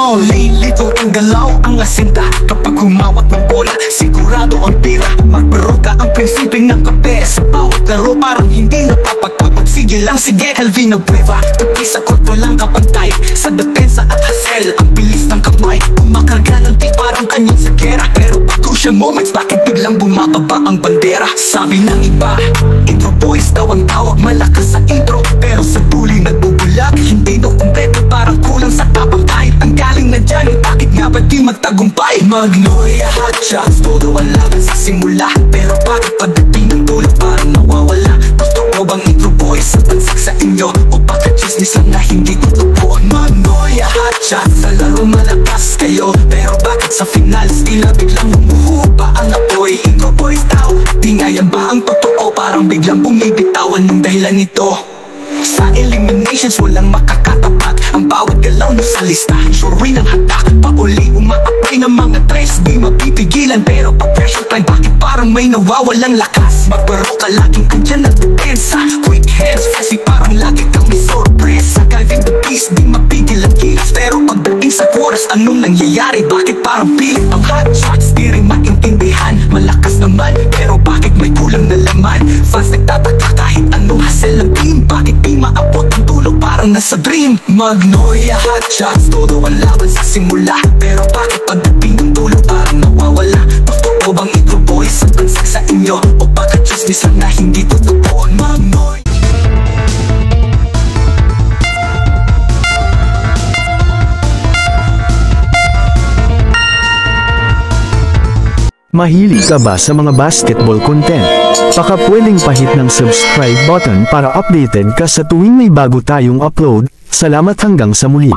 Lilito ang galaw ang asinta kapag humawak ng bola, sigurado ang tira. Magbaroka ang prinsipyo ng kape sa bawat laro, parang hindi napapagpapag. Sige lang, sige, Elvin Nueva. Tapi sa korto lang kapantay, sa depensa at hassle, ang bilis ng kamay. Kumakarga ng di parang kanyang sa gera, pero pag crucial moments, bakit biglang bumababa ang bandera? Sabi ng iba, intro boys daw ang tawag, malakas sa intro, pero sa duling nagbubulag. Hindi daw kumpleto, parang kulang sa tapang. Kahit ang galing na dyan, bakit nga ba di magtagumpay? Magnolia hot shots, todo ang laban sa simula, pero bakit pagdating ng dulo parang nawawala? Gusto ko bang intro boys sa pansag sa inyo, o bakit chismis lang na hindi totoo? Magnolia hot shots, sa laro malakas kayo, pero bakit sa finals tila biglang humuhupa ang apoy? Intro boys daw, di nga yan ba ang totoo? Parang biglang bumibitawan ng dahilan nito. Sa eliminations walang makakatapat, ang bawat galaw na sa listahan sure rin ang hatak. Pauli umaapoy ng mga tres, di mapipigilan, pero pag pressure time bakit parang may nawawalang lakas? Magbaro ka laging andyan ang depensa, quick hands kasi parang lagi kang may sorpresa. Calvin the Beast, di mapigil ang kilos, pero pagdating sa chorus anong nangyayari? Bakit parang pilit ang hot shots? Di rin maintindihan, malakas naman pero bakit may kulang na laman? Fans nagtataka kahit anong hassle ng team, bakit di maabot ang dulo parang nasa dream? Magnolia hot shots, todo ang laban sa simula, pero bakit pagdating ng dulo parang nawawala? Gusto ko bang intro boys sa pansag sa inyo, o bakit chismis lang na hindi totoo? Magnolia. Mahilig ka ba sa mga basketball content? Baka pwedeng pahit ng subscribe button para updated ka sa tuwing may bago tayong upload. Salamat hanggang sa muli.